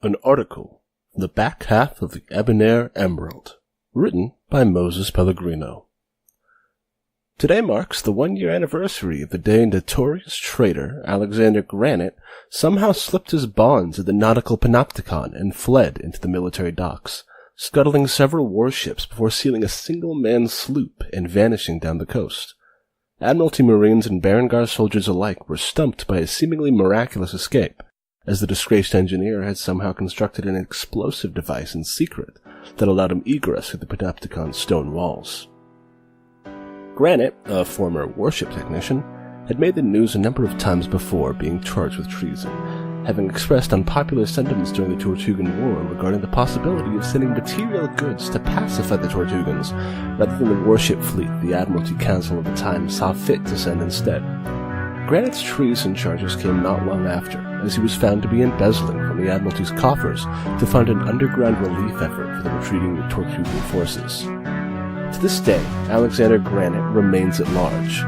An article from the back half of the Ebonheir Emerald, written by Moses Pellegrino. Today marks the 1-year anniversary of the day notorious traitor Alexander Granite somehow slipped his bonds at the nautical panopticon and fled into the military docks, scuttling several warships before sealing a single-man sloop and vanishing down the coast. Admiralty Marines and Berengar soldiers alike were stumped by his seemingly miraculous escape, as the disgraced engineer had somehow constructed an explosive device in secret that allowed him egress through the Panopticon's stone walls. Granite, a former warship technician, had made the news a number of times before being charged with treason, having expressed unpopular sentiments during the Tortugan War regarding the possibility of sending material goods to pacify the Tortugans, rather than the warship fleet the Admiralty Council at the time saw fit to send instead. Granite's treason charges came not long after, as he was found to be embezzling from the Admiralty's coffers to fund an underground relief effort for the retreating Tortugan forces. To this day, Alexander Granite remains at large.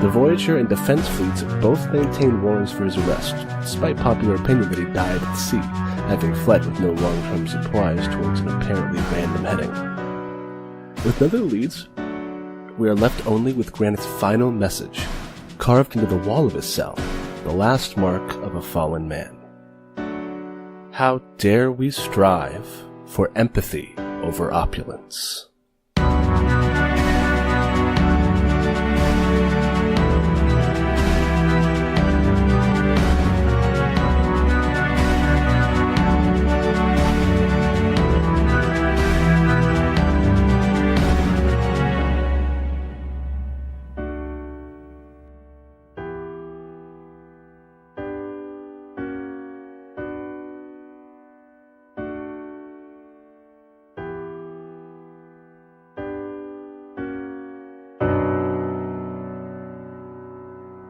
The Voyager and Defense fleets both maintain warrants for his arrest, despite popular opinion that he died at sea, having fled with no long-term supplies towards an apparently random heading. With no other leads, we are left only with Granite's final message, carved into the wall of his cell, the last mark of a fallen man. How dare we strive for empathy over opulence?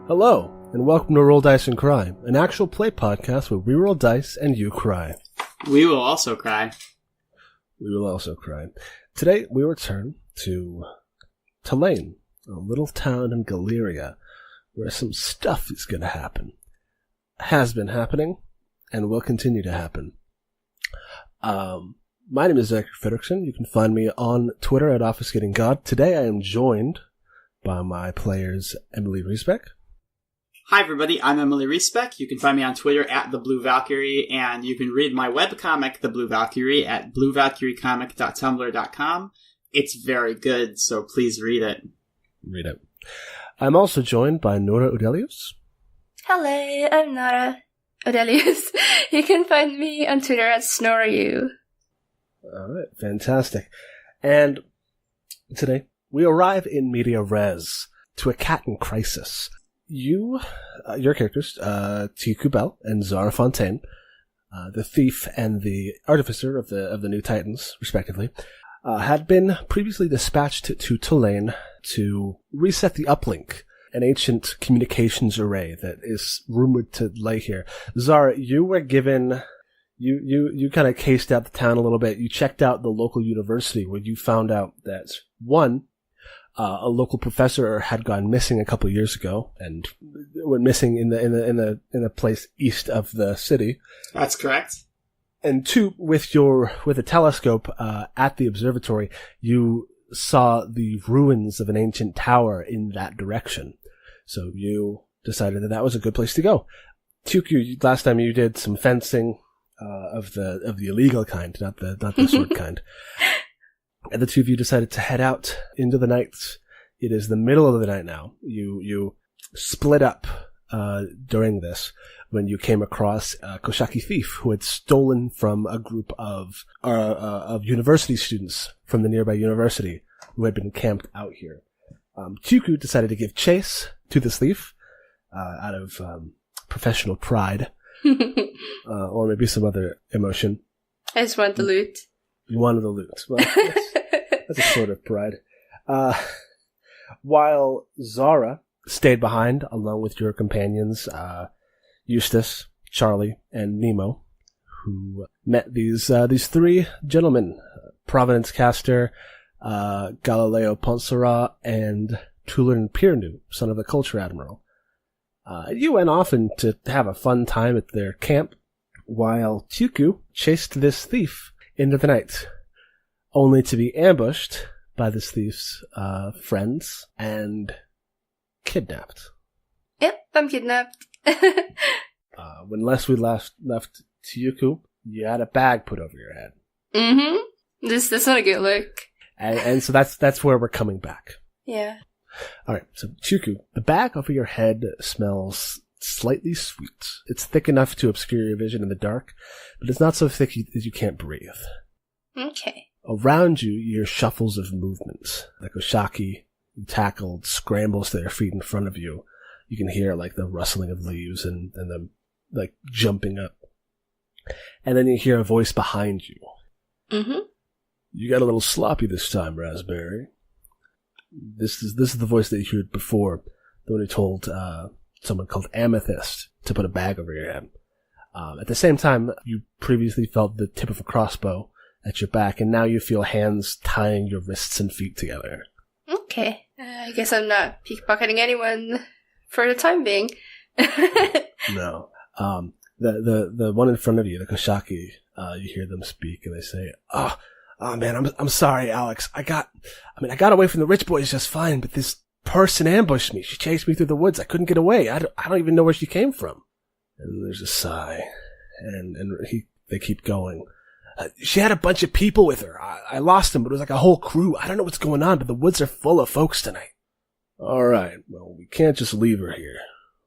Hello, and welcome to Roll Dice and Cry, an actual play podcast where we roll dice and you cry. We will also cry. We will also cry. Today, we return to Tulane, a little town in Galeria, where some stuff is going to happen. Has been happening, and will continue to happen. My name is Zachary Fredrickson. You can find me on Twitter at OfficeGettingGod. Today, I am joined by my players, Emily Riesbeck. Hi everybody, I'm Emily Riesbeck. You can find me on Twitter at The Blue Valkyrie, and you can read my webcomic, The Blue Valkyrie, at bluevalkyriecomic.tumblr.com. It's very good, so please read it. Read it. I'm also joined by Nora Udelius. Hello, I'm Nora Udelius. You can find me on Twitter at SnoreYou. Alright, fantastic. And today, we arrive in media res to a cat in crisis. You, your characters, Tiku Bell and Zara Fontaine, the thief and the artificer of the New Titans, respectively, had been previously dispatched to Tulane to reset the uplink, an ancient communications array that is rumored to lay here. Zara, you were given, you kind of cased out the town a little bit. You checked out the local university where you found out that, one, a local professor had gone missing a couple of years ago, and went missing in a place east of the city. That's correct. And two, with a telescope at the observatory, you saw the ruins of an ancient tower in that direction. So you decided that was a good place to go. Tuku, last time you did some fencing of the illegal kind, not the sword kind. And the two of you decided to head out into the night. It is the middle of the night now. You split up during this when you came across a Koshaki thief who had stolen from a group of university students from the nearby university who had been camped out here. Tuku decided to give chase to this thief out of professional pride, or maybe some other emotion. I just want the loot. You wanted the loot. Well, that's a sort of pride. While Zara stayed behind, along with your companions, Eustace, Charlie, and Nemo, who met these three gentlemen, Providence Castor, Galileo Ponsera, and Tulin Pirnu, son of the Culture Admiral. You went off to have a fun time at their camp, while Tuku chased this thief into the night, only to be ambushed by this thief's friends and kidnapped. Yep, I'm kidnapped. When Leslie left Tuku, you had a bag put over your head. Mm-hmm. That's not a good look. And so that's where we're coming back. Yeah. Alright, so Tuku, the bag over your head smells slightly sweet. It's thick enough to obscure your vision in the dark, but it's not so thick that you can't breathe. Okay. Around you, you hear shuffles of movement. Like Oshaki, tackled, scrambles to their feet in front of you. You can hear like the rustling of leaves and them like jumping up. And then you hear a voice behind you. Mm-hmm. You got a little sloppy this time, Raspberry. This is the voice that you heard before, the one who told someone called Amethyst to put a bag over your head. At the same time, you previously felt the tip of a crossbow at your back, and now you feel hands tying your wrists and feet together. Okay. I guess I'm not pickpocketing anyone for the time being. No. The one in front of you, the Koshaki, you hear them speak, and they say, Oh man, I'm sorry, Alex. I got away from the rich boys just fine, but this person ambushed me. She chased me through the woods. I couldn't get away. I don't even know where she came from. And there's a sigh, and they keep going. She had a bunch of people with her. I lost them, but it was like a whole crew. I don't know what's going on, but the woods are full of folks tonight. All right, well, we can't just leave her here.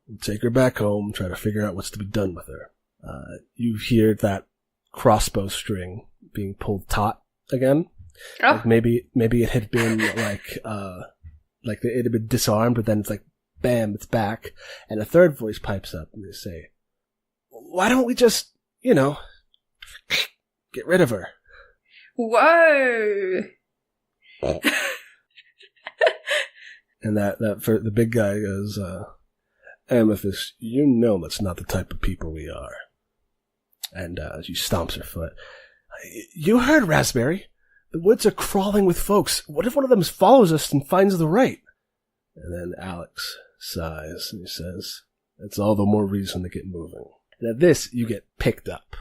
We'll take her back home, try to figure out what's to be done with her. You hear that crossbow string being pulled taut again. Oh. Like maybe it had been like it had been disarmed, but then it's like, bam, it's back. And a third voice pipes up and they say, why don't we just, get rid of her? Whoa! And that for the big guy goes, Amethyst, you know that's not the type of people we are. And she stomps her foot. You heard, Raspberry. The woods are crawling with folks. What if one of them follows us and finds the right? And then Alex sighs and he says, that's all the more reason to get moving. And at this, you get picked up.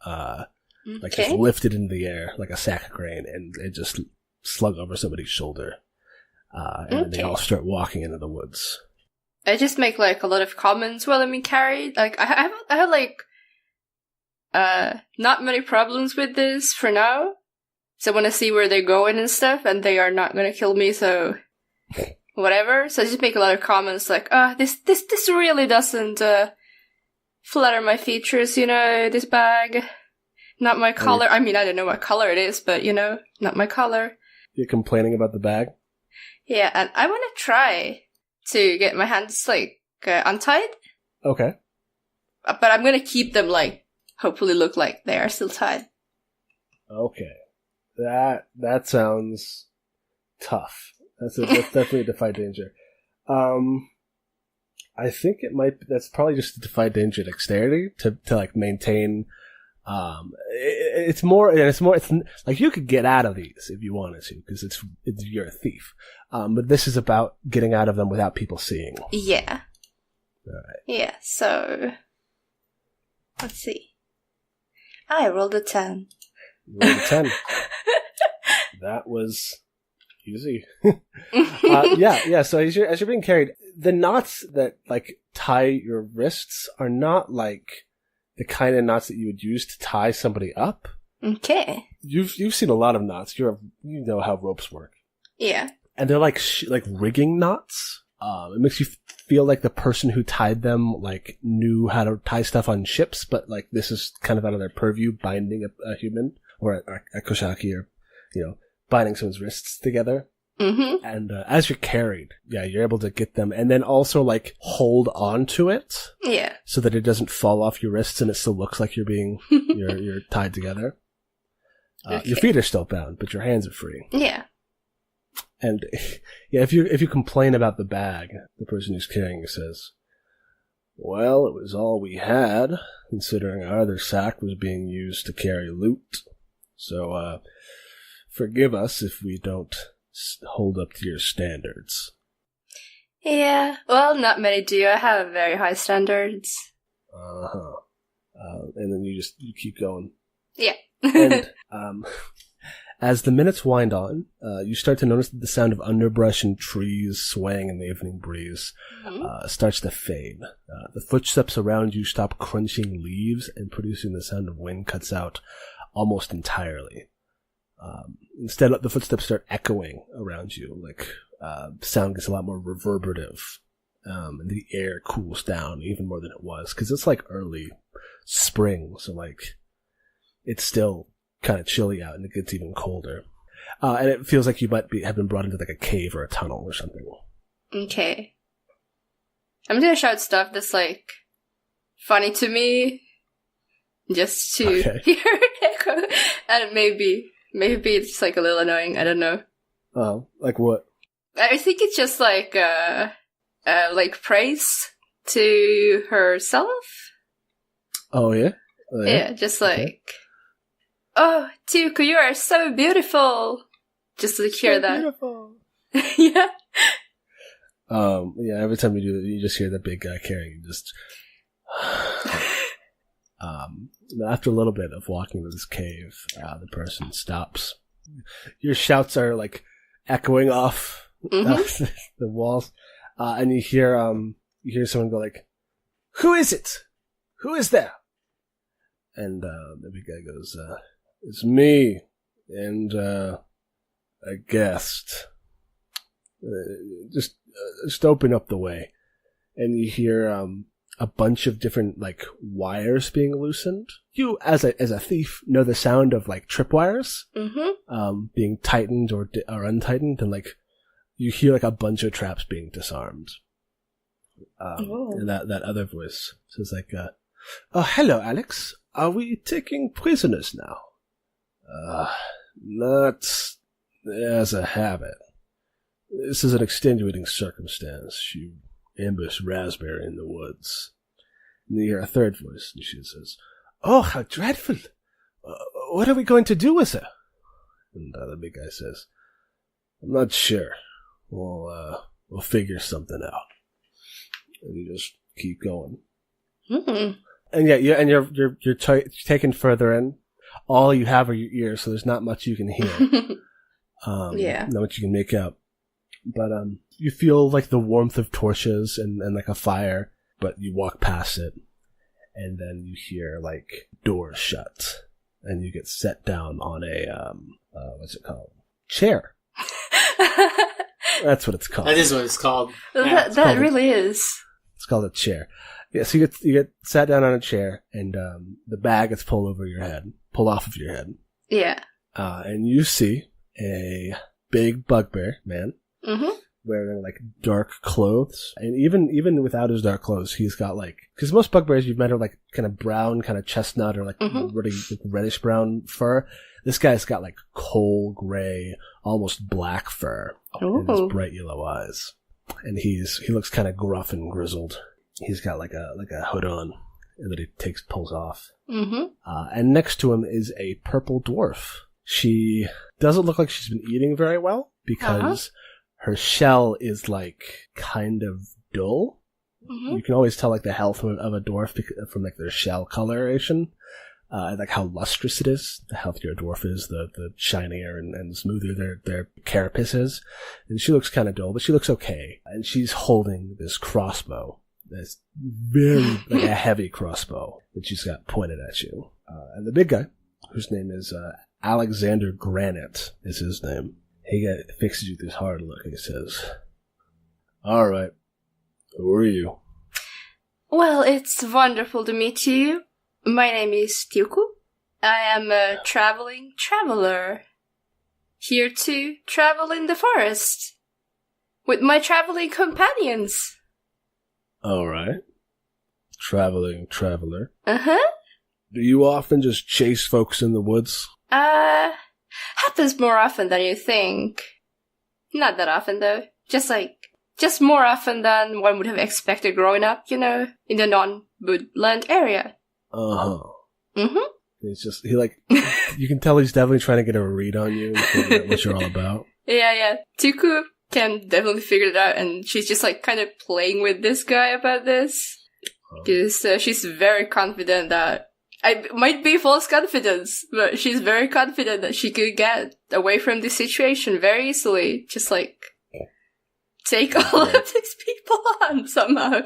Like just lifted into the air like a sack of grain and it just slung over somebody's shoulder. And then they all start walking into the woods. I just make like a lot of comments while I'm being carried. Like I have like not many problems with this for now. So I want to see where they're going and stuff, and they are not going to kill me, so whatever. So I just make a lot of comments like, this really doesn't flatter my features, this bag. Not my color. I mean, I don't know what color it is, but, not my color. You're complaining about the bag? Yeah, and I want to try to get my hands, untied. Okay. But I'm going to keep them, hopefully look like they are still tied. Okay. That sounds tough. That's definitely a defy danger. I think that's probably just to defy danger dexterity to maintain. It's like you could get out of these if you wanted to, because you're a thief. But this is about getting out of them without people seeing. Yeah. Alright. Yeah, so let's see. I rolled a 10. You rolled a 10. That was easy. Yeah. So as you're being carried, the knots that tie your wrists are not the kind of knots that you would use to tie somebody up. Okay. You've seen a lot of knots. You know how ropes work. Yeah. And they're like rigging knots. It makes you feel like the person who tied them knew how to tie stuff on ships, but this is kind of out of their purview, binding a human or a koshaki, or binding someone's wrists together. Mm-hmm. And as you're carried, you're able to get them, and then also hold on to it. Yeah. So that it doesn't fall off your wrists, and it still looks like you're being you're tied together. Okay. Your feet are still bound, but your hands are free. Yeah. And if you complain about the bag, the person who's carrying it says, "Well, it was all we had, considering our other sack was being used to carry loot. So, forgive us if we don't hold up to your standards." Yeah. Well, not many do. I have very high standards. Uh-huh. And then you keep going. Yeah. And as the minutes wind on, you start to notice that the sound of underbrush and trees swaying in the evening breeze starts to fade. The footsteps around you stop crunching leaves and producing the sound of wind cuts out almost entirely. Instead, the footsteps start echoing around you, like sound gets a lot more reverberative, and the air cools down even more than it was, because it's like early spring, so like it's still kind of chilly out, and it gets even colder. And it feels like you might have been brought into like a cave or a tunnel or something. Okay. I'm gonna shout stuff that's like funny to me, just to hear it echo, and maybe it's like a little annoying. I don't know. Oh, like what? I think it's just like praise to herself. Oh yeah. Yeah, just like, oh, Tuku, you are so beautiful. Just to hear that. Beautiful. Yeah. Yeah, every time you do it, you just hear that big guy carrying you just. After a little bit of walking to this cave, the person stops. Your shouts are like echoing off the walls, and you hear someone go like, "Who is it? Who is there?" And the big guy goes, "It's me, and a guest. Just open up the way." And you hear a bunch of different like wires being loosened. You, as a thief, know the sound of like tripwires being tightened or untightened, and like you hear like a bunch of traps being disarmed. And that other voice says like, "Oh, hello, Alex. Are we taking prisoners now?" Not as a habit. This is an extenuating circumstance. You ambush Raspberry in the woods. And you hear a third voice, and she says, "Oh, how dreadful! What are we going to do with her?" And the big guy says, "I'm not sure. We'll figure something out." And you just keep going. Mm-hmm. And yeah, you're taken further in. All you have are your ears, so there's not much you can hear. Not much you can make out. But you feel like the warmth of torches and like a fire, but you walk past it, and then you hear like doors shut, and you get set down on a what's it called? Chair. That's what it's called. That is what it's called. That really is. It's called a chair. Yeah, so you get sat down on a chair, and the bag gets pulled off of your head. Yeah. And you see a big bugbear man wearing like dark clothes, and even without his dark clothes, he's got like, because most bugbears you've met are like kind of brown, kind of chestnut, or like really reddish brown fur. This guy's got like coal gray, almost black fur, and his bright yellow eyes, and he looks kind of gruff and grizzled. He's got like a hood on that he pulls off. And next to him is a purple dwarf. She doesn't look like she's been eating very well, because her shell is like kind of dull. You can always tell like the health of a dwarf from like their shell coloration, like how lustrous it is. The healthier a dwarf is, the shinier and smoother their carapace is. And she looks kind of dull, but she looks okay. And she's holding this crossbow. That's very like a heavy crossbow that she's got pointed at you. And the big guy, whose name is Alexander Granite, is his name. He fixes you this hard look and he says, "All right, who are you?" Well, it's wonderful to meet you. My name is Tuku. I am a traveling traveler, here to travel in the forest with my traveling companions. All right. Traveling traveler. Uh-huh. Do you often just chase folks in the woods? Happens more often than you think. Not that often, though. Just more often than one would have expected growing up, in the non-woodland area. It's just, you can tell he's definitely trying to get a read on you and figure out what you're all about. Yeah. Tuku can definitely figure it out, and she's just kind of playing with this guy about this. Because she's very confident that... It might be false confidence, but she's very confident that she could get away from this situation very easily. Just like, take all of these people on somehow.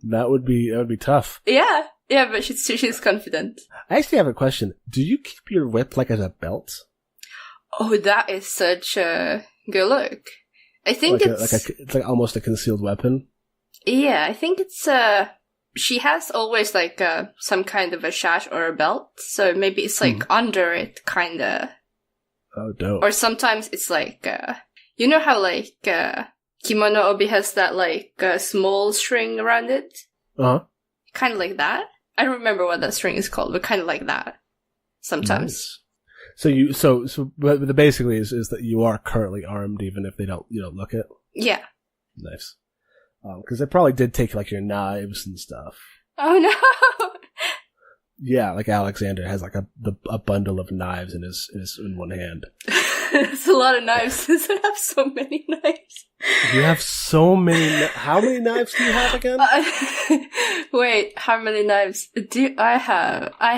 That would be tough. Yeah, but she's confident. I actually have a question. Do you keep your whip like as a belt? Oh, that is such a good look. I think it's like almost a concealed weapon. Yeah, I think it's she has always like some kind of a sash or a belt, so maybe it's like under it, kinda. Oh, dope. Or sometimes it's like you know how like Kimono Obi has that like small string around it? Uh-huh. Kind of like that. I don't remember what that string is called, but kind of like that. Sometimes. Nice. But the basically is that you are currently armed, even if you don't look it. Yeah. Nice. Because they probably did take like your knives and stuff. Oh no! Yeah, like Alexander has like a bundle of knives in one hand. It's a lot of knives. I have so many knives. You have so many. How many knives do you have again? Wait, how many knives do I have? I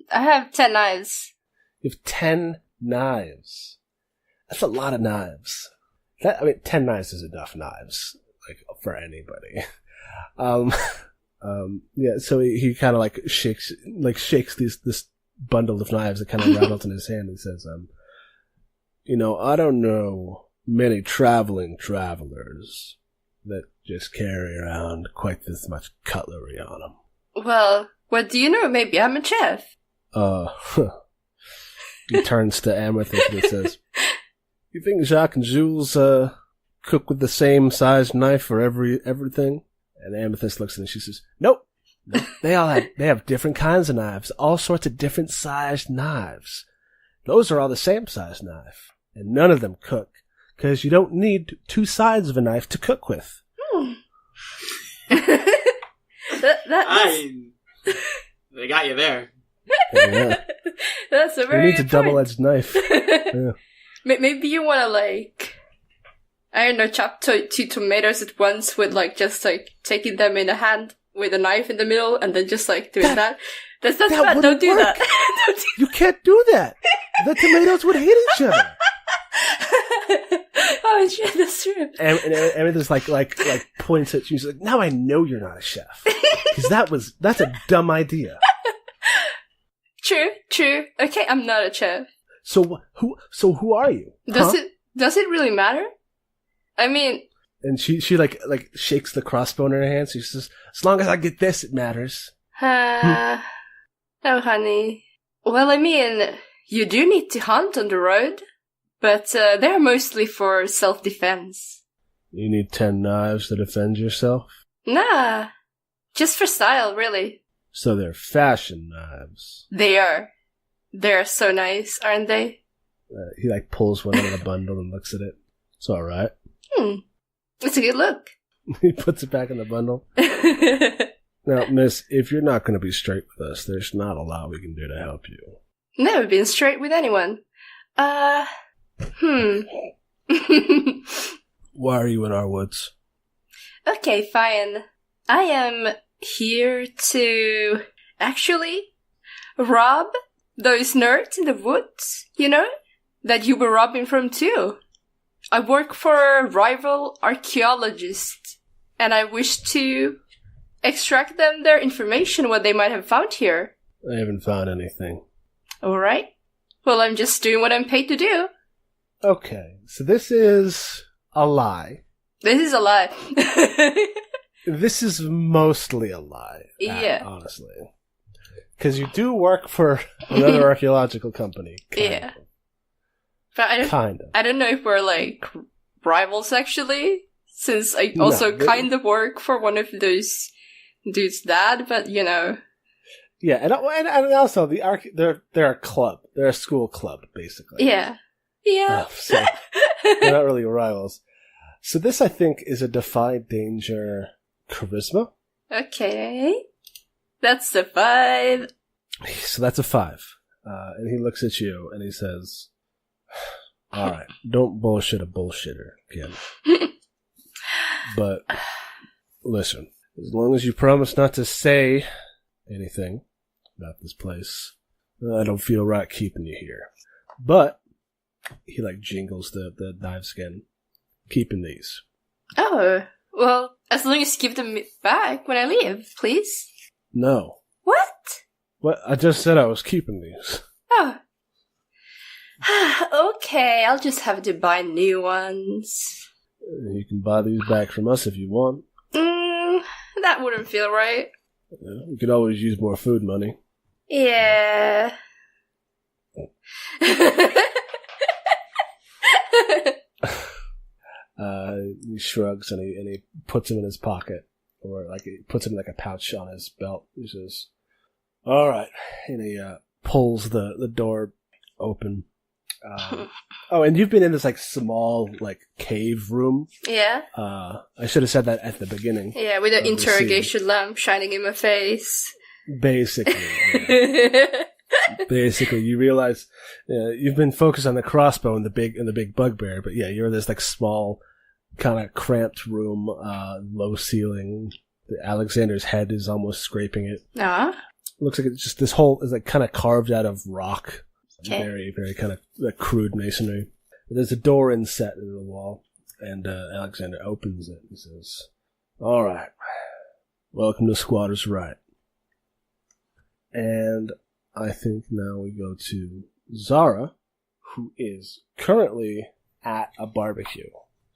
have 10 knives. You have 10 knives. That's a lot of knives. 10 knives is enough knives, like, for anybody. Yeah, so he kind of like shakes this bundle of knives that kind of rattles in his hand and says, I don't know many travelers that just carry around quite this much cutlery on them. Well, what do you know? Maybe I'm a chef. He turns to Amethyst and says, "You think Jacques and Jules cook with the same sized knife for everything?" And Amethyst looks at him and she says, "Nope. They have different kinds of knives, all sorts of different sized knives. Those are all the same sized knife, and none of them cook because you don't need two sides of a knife to cook with." They got you there. Yeah. That's a very. Who needs a double-edged knife? Yeah. Maybe you want to like, I don't know, chop two tomatoes at once with like just like taking them in a hand with a knife in the middle and then just like doing that. That's bad. Don't do that. You can't do that. The tomatoes would hate each other. Oh shit, that's true. And Amethyst like points at you. She's like, "Now I know you're not a chef because that's a dumb idea." True. Okay, I'm not a chef. So who are you? Does it really matter? I mean, and she like shakes the crossbow in her hand. So she says, "As long as I get this, it matters." Oh, honey. Well, I mean, you do need to hunt on the road, but they're mostly for self-defense. You need 10 knives to defend yourself? Nah, just for style, really. So they're fashion knives. They are. They're so nice, aren't they? He like pulls one out of the bundle and looks at it. It's all right. It's a good look. He puts it back in the bundle. Now, miss, if you're not going to be straight with us, there's not a lot we can do to help you. Never been straight with anyone. Why are you in our woods? Okay, fine. I am here to actually rob those nerds in the woods, that you were robbing from too. I work for a rival archaeologist, and I wish to extract them their information, what they might have found here. I haven't found anything. Alright. Well, I'm just doing what I'm paid to do. Okay, so this is a lie. This is a lie. This is mostly a lie. Yeah. Honestly. Because you do work for another archaeological company. Kind of. But I don't know if we're like rivals actually, since I also kind of work for one of those dudes' dad, but Yeah, and also they're a club. They're a school club, basically. Yeah. So they're not really rivals. So this, I think, is a Defy Danger charisma. Okay. That's a 5. So that's a 5. And he looks at you and he says, "Alright, don't bullshit a bullshitter, kid. But listen, As long as you promise not to say anything about this place, I don't feel right keeping you here. But he jingles the knives again. Keeping these. Oh, well, as long as you give them back when I leave, please. No. What? What? I just said I was keeping these. Oh. Okay, I'll just have to buy new ones. You can buy these back from us if you want. That wouldn't feel right. You could always use more food money. Yeah. He shrugs and he puts them in his pocket, or he puts them in a pouch on his belt. He says, "All right," and he pulls the door open. And you've been in this small cave room. Yeah. I should have said that at the beginning. Yeah, with an interrogation lamp shining in my face. Basically. Yeah. Basically, you realize you've been focused on the crossbow and the big bugbear, but yeah, you're in this small, kind of cramped room, low ceiling. Alexander's head is almost scraping it. Looks like it's just this hole is kind of carved out of rock. Okay. Very, very kind of crude masonry. There's a door inset in the wall, and Alexander opens it and says, "All right, welcome to Squatter's Right." And I think now we go to Zara, who is currently at a barbecue.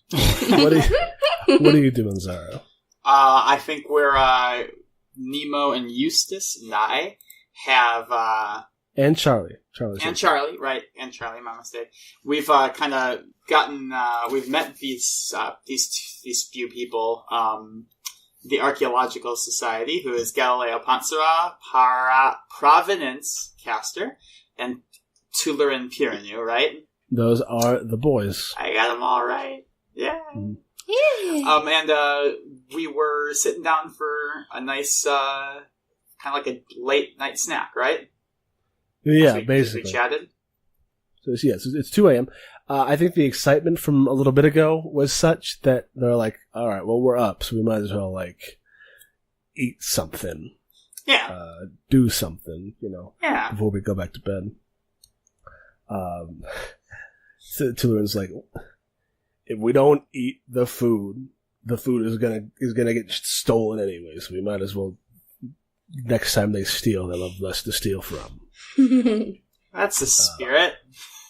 What are you doing, Zara? I think where Nemo and Eustace and I have... and Charlie. Charlie, right. And Charlie, my mistake. We've kind of gotten... we've met these few people. The Archaeological Society, who is Galileo Pansara, Provenance Caster, and Tulerin Pirinu, right? Those are the boys. I got them all right. Yeah. Mm. And we were sitting down for a nice, kind of a late night snack, right? Yeah, basically. We chatted. So it's 2 a.m. I think the excitement from a little bit ago was such that they're like, all right, well, we're up, so we might as well, eat something. Yeah. Do something, Yeah. before we go back to bed. So Tulerin's like, if we don't eat the food is gonna get stolen anyway, so we might as well, next time they steal, they'll have less to steal from. That's the spirit.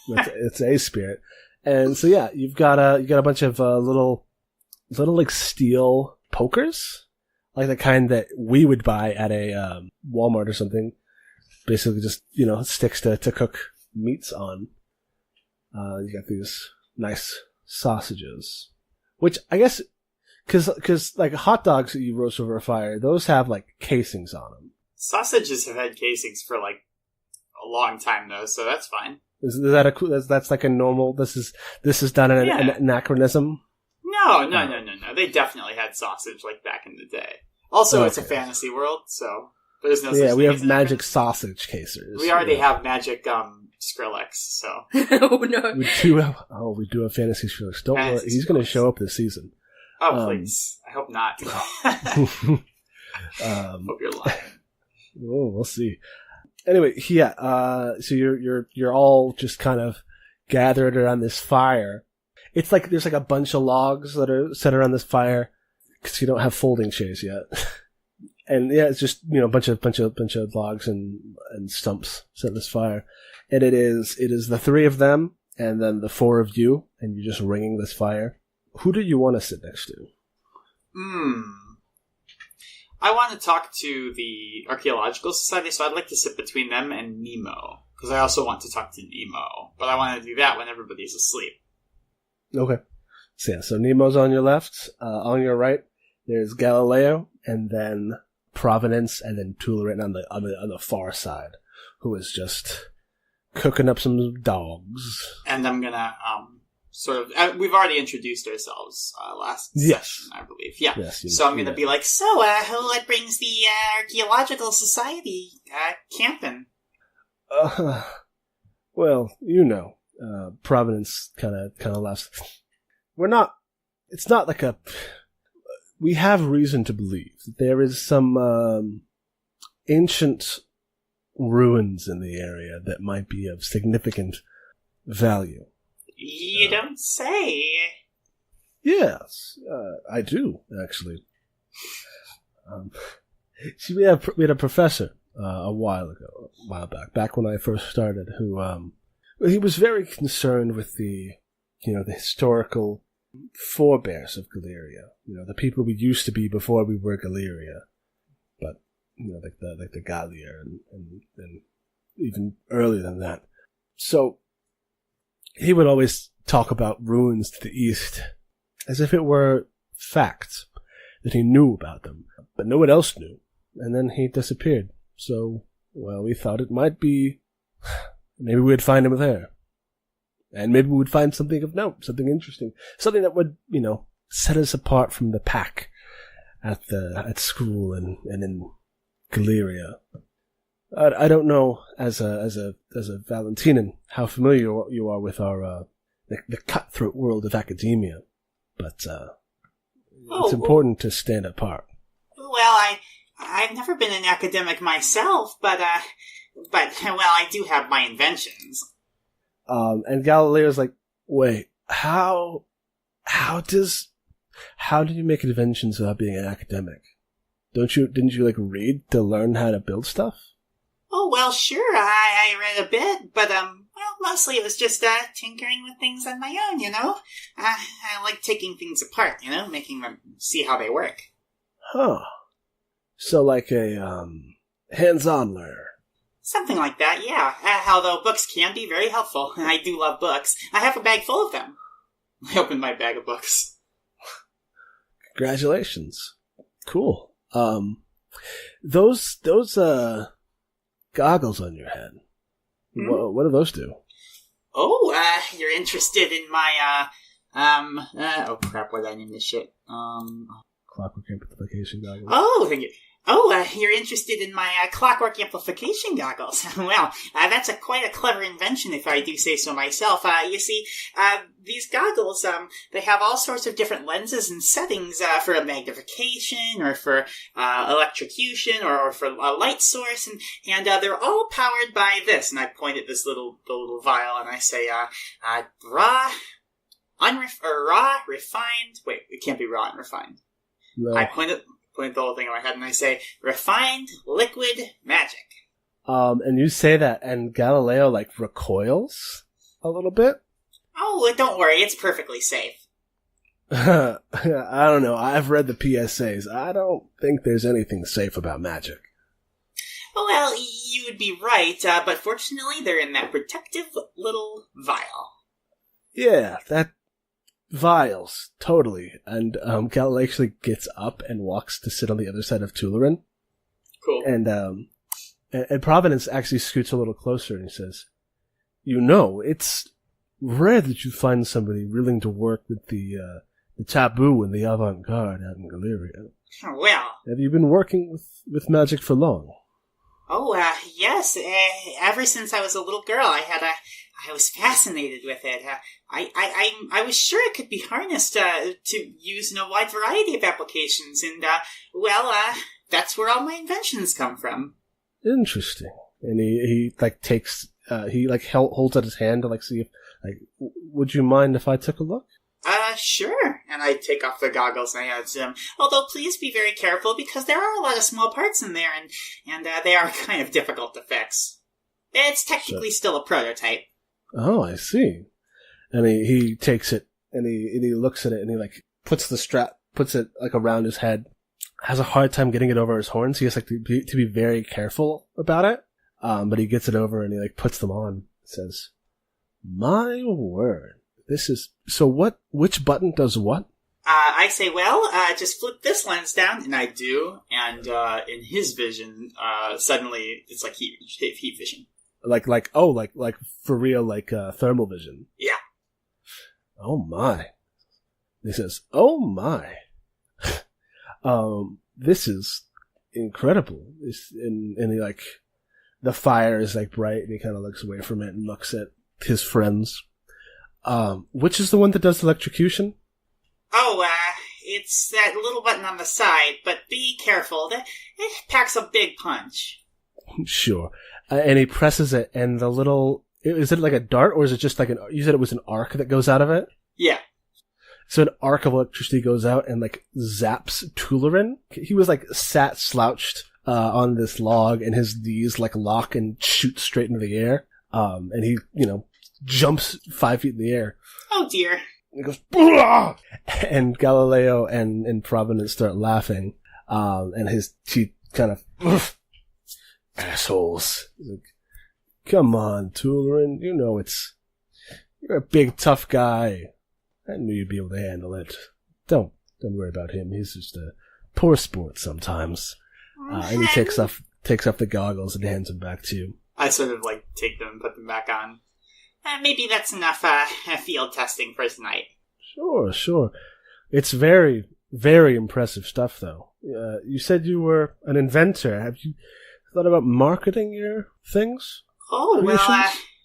It's a spirit. And so yeah, you've got a bunch of little steel pokers, like the kind that we would buy at a Walmart or something. Basically, just sticks to cook meats on. You got these nice sausages, which I guess because hot dogs that you roast over a fire, those have casings on them. Sausages have had casings for a long time though, so that's fine. Is that that's a normal? This is done in an anachronism. No. They definitely had sausage back in the day. Also, It's a fantasy world, so there's no. Yeah, we have magic sausage casers. We already have magic Skrillex, so. Oh no. We do have fantasy Skrillex. Don't worry, he's going to show up this season. Oh please! I hope not. Hope you're lying. Oh, we'll see. Anyway, yeah. So you're all just kind of gathered around this fire. It's there's a bunch of logs that are set around this fire because you don't have folding chairs yet. And yeah, it's just a bunch of logs and stumps set this fire. And it is the 3 of them and then the 4 of you, and you're just ringing this fire. Who do you want to sit next to? I want to talk to the Archaeological Society, so I'd like to sit between them and Nemo. Because I also want to talk to Nemo. But I want to do that when everybody's asleep. Okay. So Nemo's on your left. On your right, there's Galileo, and then Provenance, and then Tulerin on the far side, who is just cooking up some dogs. And I'm gonna, we've already introduced ourselves last session, I believe. Yeah. Yes, so I'm going to be like, what brings the Archaeological Society camping? Well, Providence kind of laughs. It's not we have reason to believe that there is some ancient ruins in the area that might be of significant value. You don't say. Yes, I do, actually. See, we had a professor a while back when I first started, who he was very concerned with the historical forebears of Galeria. The people we used to be before we were Galeria, but like the Gallier and even earlier than that. So he would always talk about ruins to the east as if it were facts that he knew about them, but no one else knew. And then he disappeared. So, well, we thought it might be, maybe we'd find him there. And maybe we would find something of note, something interesting, something that would, set us apart from the pack at school and in Galeria. I don't know, as a Valentinan, how familiar you are with our the cutthroat world of academia, but it's important to stand apart. Well, I've never been an academic myself, but I do have my inventions. And Galileo's like, wait, how do you make inventions without being an academic? Didn't you read to learn how to build stuff? Oh, well, sure, I read a bit, but, mostly it was just, tinkering with things on my own, I like taking things apart, making them see how they work. Huh. So like a, hands-on learner. Something like that, yeah. Although books can be very helpful, and I do love books. I have a bag full of them. I opened my bag of books. Congratulations. Cool. Those goggles on your head. What do those do? Oh, you're interested in my, oh crap, what did I name this shit? Clockwork amplification goggles. Oh, thank you. Oh, you're interested in my clockwork amplification goggles. Well, that's quite a clever invention, if I do say so myself. You see, these goggles, they have all sorts of different lenses and settings for a magnification, or for electrocution, or for a light source, and they're all powered by this. And I point at this little vial, and I say, raw, refined. Wait, it can't be raw and refined. No. I point the whole thing in my head, and I say, refined liquid magic. And you say that, and Galileo, recoils a little bit? Oh, don't worry, it's perfectly safe. I don't know, I've read the PSAs. I don't think there's anything safe about magic. Well, you would be right, but fortunately they're in that protective little vial. Yeah, that vials, totally. And Galileo actually gets up and walks to sit on the other side of Tularin. Cool. And Providence actually scoots a little closer and he says, it's rare that you find somebody willing to work with the taboo and the avant-garde out in Galeria. Well, have you been working with magic for long? Oh, yes. Ever since I was a little girl, I was fascinated with it. I was sure it could be harnessed to use in a wide variety of applications, and that's where all my inventions come from. Interesting. And he takes holds out his hand to see if would you mind if I took a look? Sure. And I take off the goggles and I add to him. Although please be very careful because there are a lot of small parts in there and they are kind of difficult to fix. It's technically still a prototype. Oh, I see. And he takes it and he looks at it and he puts it around his head. Has a hard time getting it over his horns. He has to be very careful about it. But he gets it over and he puts them on. Says, "My word. This is so. Which button does what?" I say, just flip this lens down, and I do. And in his vision, suddenly it's like heat vision. Like for real, thermal vision. Yeah. Oh my! He says, "Oh my, this is incredible." And he the fire is bright, and he kind of looks away from it and looks at his friends. Which is the one that does electrocution? Oh, It's that little button on the side, but be careful. It packs a big punch. Sure. And he presses it, and the little... Is it like a dart, or is it just like an... You said it was an arc that goes out of it? Yeah. So an arc of electricity goes out and, like, zaps Tularin. He was, like, sat slouched on this log, and his knees, like, lock and shoot straight into the air. And he, jumps 5 feet in the air. Oh, dear. And he goes, "Blah!" And Galileo and Providence start laughing. And his teeth kind of... Assholes. He's like, come on, Tularin. You're a big, tough guy. I knew you'd be able to handle it. Don't worry about him. He's just a poor sport sometimes. And he takes off the goggles and hands them back to you. I sort of, take them and put them back on. Maybe that's enough field testing for tonight. Sure. It's very, very impressive stuff, though. You said you were an inventor. Have you thought about marketing your things? Oh,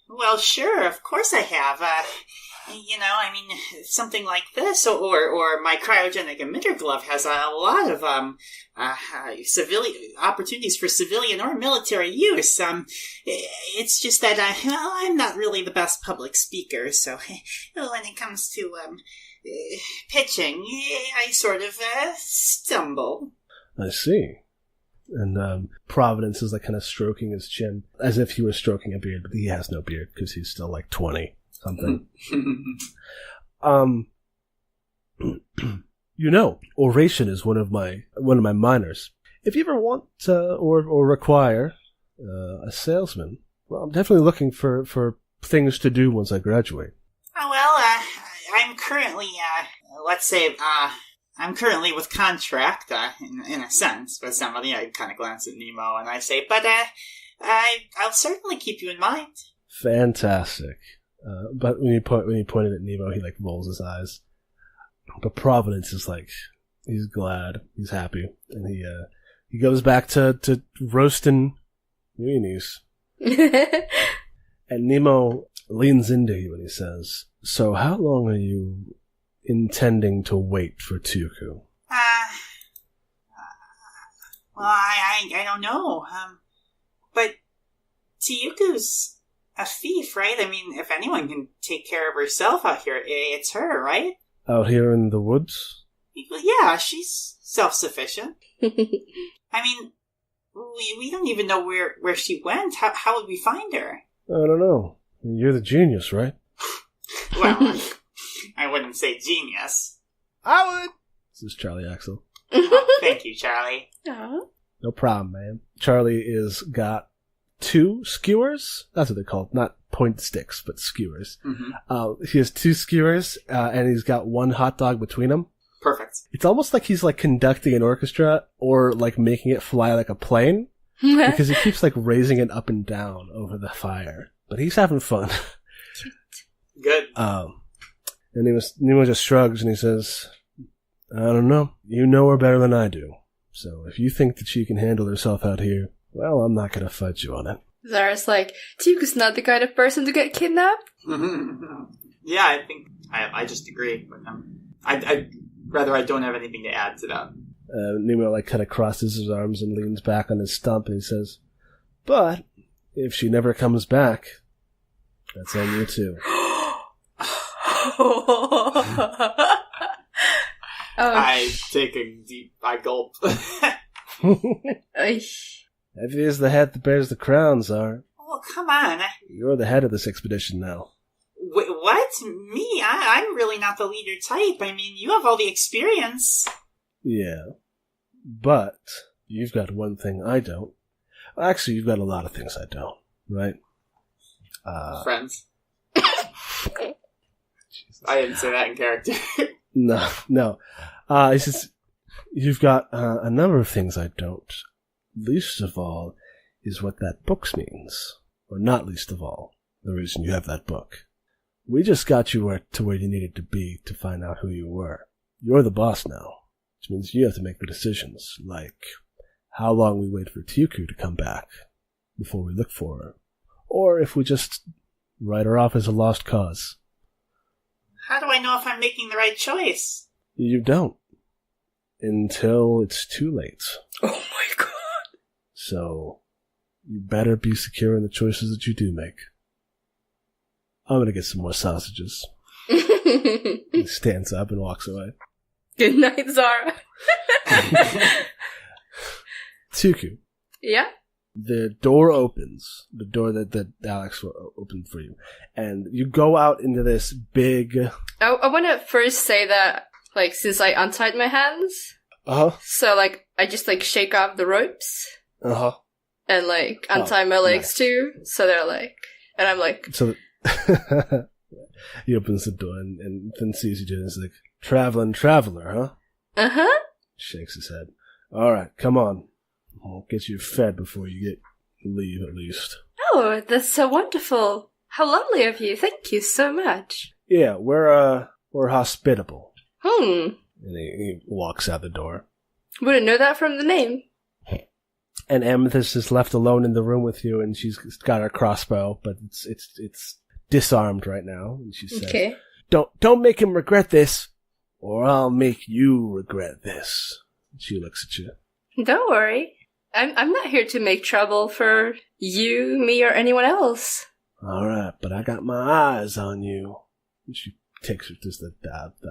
well, sure, of course I have. Something like this, or my cryogenic emitter glove has a lot of civilian opportunities for civilian or military use. It's just that I'm not really the best public speaker, so when it comes to pitching, I sort of stumble. I see. And Providence is kind of stroking his chin as if he were stroking a beard, but he has no beard because he's still 20 something. Oration is one of my minors. If you ever want or require a salesman, well, I'm definitely looking for things to do once I graduate. Oh, well, I'm currently I'm currently with contract, in a sense, with somebody. I kind of glance at Nemo and I say, but I'll certainly keep you in mind. Fantastic. But when you pointed at Nemo, he rolls his eyes. But Providence is he's glad, he's happy, and he goes back to roasting weenies. And Nemo leans into you and he says, "So how long are you intending to wait for Tyuku?" Well, I don't know. But Tyuku's a thief, right? I mean, if anyone can take care of herself out here, it's her, right? Out here in the woods? Yeah, she's self-sufficient. I mean, we don't even know where she went. How would we find her? I don't know. You're the genius, right? Well, I wouldn't say genius. I would! This is Charlie Axel. Oh, thank you, Charlie. Aww. No problem, man. Charlie is got 2 skewers. That's what they're called. Not point sticks, but skewers. Mm-hmm. He has 2 skewers, and he's got 1 hot dog between them. Perfect. It's almost like he's conducting an orchestra or making it fly like a plane because he keeps raising it up and down over the fire. But he's having fun. Good. And Nemo just shrugs and he says, "I don't know. You know her better than I do. So if you think that she can handle herself out here, well, I'm not going to fight you on it." Zara's Tyuku's not the kind of person to get kidnapped. Yeah, I think I just agree with him. I'd rather I don't have anything to add to that. Nemo kind of crosses his arms and leans back on his stump and he says, "But if she never comes back, that's on you too." I take I gulp. Heavy is the head that bears the crown, Zara. Oh, come on. You're the head of this expedition now. Wait, what? Me? I'm really not the leader type. I mean, you have all the experience. Yeah. But you've got one thing I don't. Actually, you've got a lot of things I don't, right? Friends. I didn't say that in character. No. He says, you've got a number of things I don't. Least of all is what that book means. Or not least of all, the reason you have that book. We just got you to where you needed to be to find out who you were. You're the boss now, which means you have to make the decisions, like how long we wait for Tyuku to come back before we look for her, or if we just write her off as a lost cause. How do I know if I'm making the right choice? You don't. until it's too late. Oh my god. So, you better be secure in the choices that you do make. I'm gonna get some more sausages. He stands up and walks away. Good night, Zara. Tsuku, Yeah? the door opens. The door that Alex opened for you. And you go out into this big... I want to first say that, like, since I untied my hands, Uh-huh. so, like, I just, like, shake off the ropes Uh-huh. and, like, untie my legs nice. too. So they're, like, and I'm like, So he opens the door and then sees you doing this, like, traveler, huh? uh-huh. Shakes his head. All right, come on. I'll get you fed before you leave, at least. Oh, that's so wonderful. How lovely of you. Thank you so much. Yeah, we're hospitable. And And he walks out the door. wouldn't know that from the name. And Amethyst is left alone in the room with you, and she's got her crossbow, but it's disarmed right now. And she says, Okay. Don't make him regret this, or I'll make you regret this. She looks at you. Don't worry. I'm not here to make trouble for you, me, or anyone else. All right, but I got my eyes on you. And she takes her just the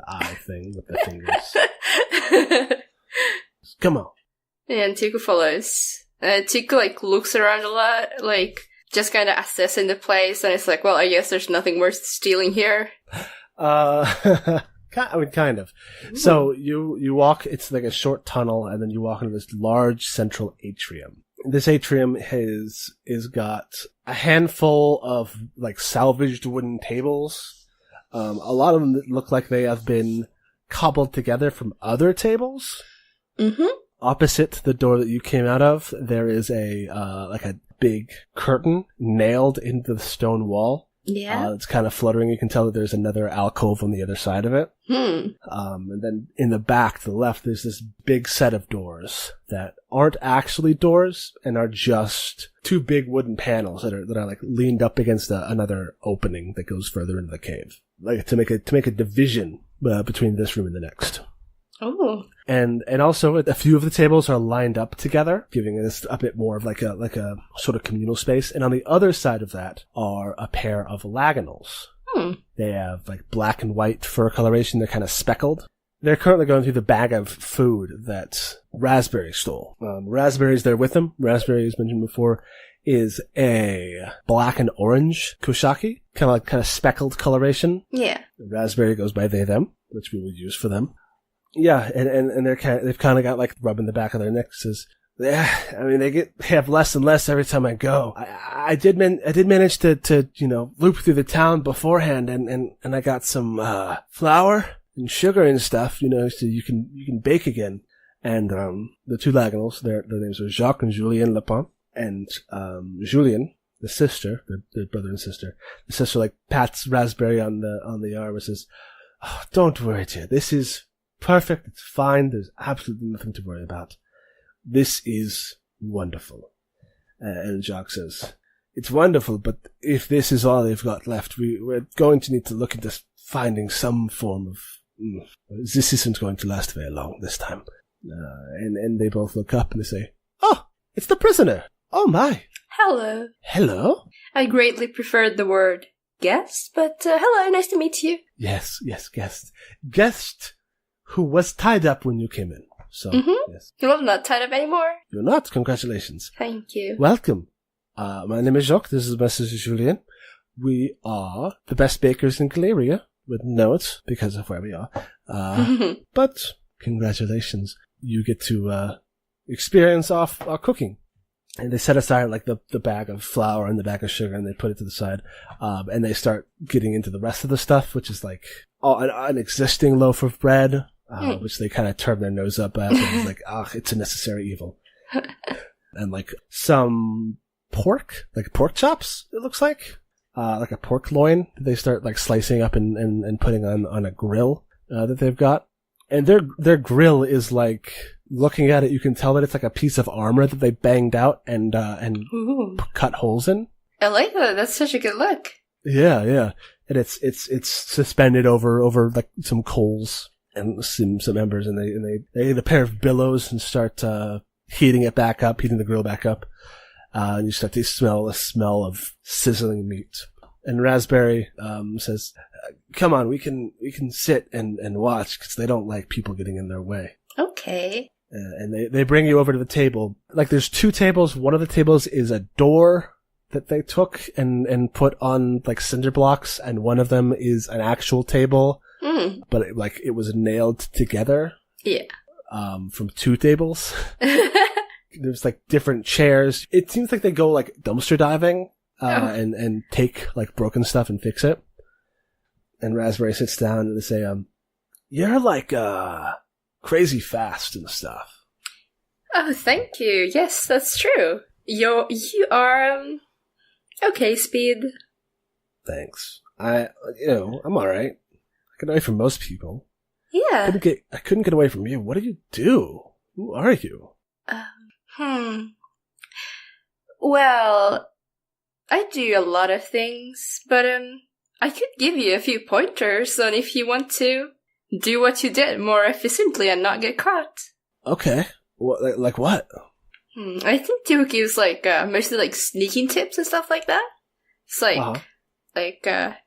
eye thing with the fingers. Come on. And Tiku follows. Tiku, like, looks around a lot, like, just kind of assessing the place, and it's like, well, I guess there's nothing worth stealing here. Kind of. So you walk, it's like a short tunnel, and then you walk into this large central atrium. This atrium is got a handful of, like, salvaged wooden tables. A lot of them look like they have been cobbled together from other tables. Mm-hmm. Opposite the door that you came out of, there is like a big curtain nailed into the stone wall. Yeah. It's kind of fluttering. You can tell that there's another alcove on the other side of it. And then in the back, to the left, there's this big set of doors that aren't actually doors and are just two big wooden panels that are like leaned up against another opening that goes further into the cave, like to make a division between this room and the next. Oh. And also a few of the tables are lined up together, giving this a bit more of like a sort of communal space. And on the other side of that are a pair of laganals. They have like black and white fur coloration. They're kind of speckled. They're currently going through the bag of food that Raspberry stole. Raspberry's there with them. Raspberry, as mentioned before, is a black and orange kushaki, kind of speckled coloration. Yeah. Raspberry goes by they, them, which we will use for them. Yeah, and they've kind of got like rubbing the back of their necks. Yeah, I mean they have less and less every time I go. I did manage to loop through the town beforehand, and I got some flour and sugar and stuff, so you can bake again. And the two laganals, their names are Jacques and Julien Lepin, and Julien, the sister, their brother and sister. The sister like pats Raspberry on the arm and says, "Oh, don't worry, dear. This is perfect. It's fine. There's absolutely nothing to worry about. This is wonderful." And Jacques says, "It's wonderful, but if this is all they've got left, we're going to need to look into finding some form of... This isn't going to last very long this time." And they both look up and they say, "Oh, it's the prisoner. Oh my." Hello. "Hello?" I greatly preferred the word guest, but hello, nice to meet you. Yes, guest. Guest who was tied up when you came in. So, yes. Well, I'm not tied up anymore. You're not. Congratulations. Thank you. Welcome. My name is Jacques. This is my sister Julien. We are the best bakers in Galeria. Wouldn't know it because of where we are. But congratulations. You get to experience our cooking. And they set aside like the bag of flour and the bag of sugar, and they put it to the side. And they start getting into the rest of the stuff, which is like an existing loaf of bread, which they kind of turn their nose up at. And it's like, it's a necessary evil. And like some pork, like pork chops, it looks like a pork loin. They start like slicing up and putting on a grill that they've got. And their grill is like, looking at it, you can tell that it's like a piece of armor that they banged out and cut holes in. I like that. That's such a good look. Yeah. And it's suspended over like some coals and some embers, and they get a pair of billows and start heating the grill back up. And you start to smell the smell of sizzling meat. And Raspberry says, "Come on, we can sit and watch because they don't like people getting in their way." Okay. And they bring you over to the table. Like there's two tables. One of the tables is a door that they took and put on like cinder blocks, and one of them is an actual table, but it was nailed together. Yeah. From two tables. There's like different chairs. It seems like they go like dumpster diving and take like broken stuff and fix it. And Raspberry sits down and they say, "You're like crazy fast and stuff." Oh, thank you. Yes, that's true. You are okay, Speed. Thanks. I'm all right. I get away from most people. Yeah. I couldn't get away from you. What do you do? Who are you? Well, I do a lot of things, but I could give you a few pointers on if you want to do what you did more efficiently and not get caught. Okay. What, like what? I think Duke gives mostly like sneaking tips and stuff like that. It's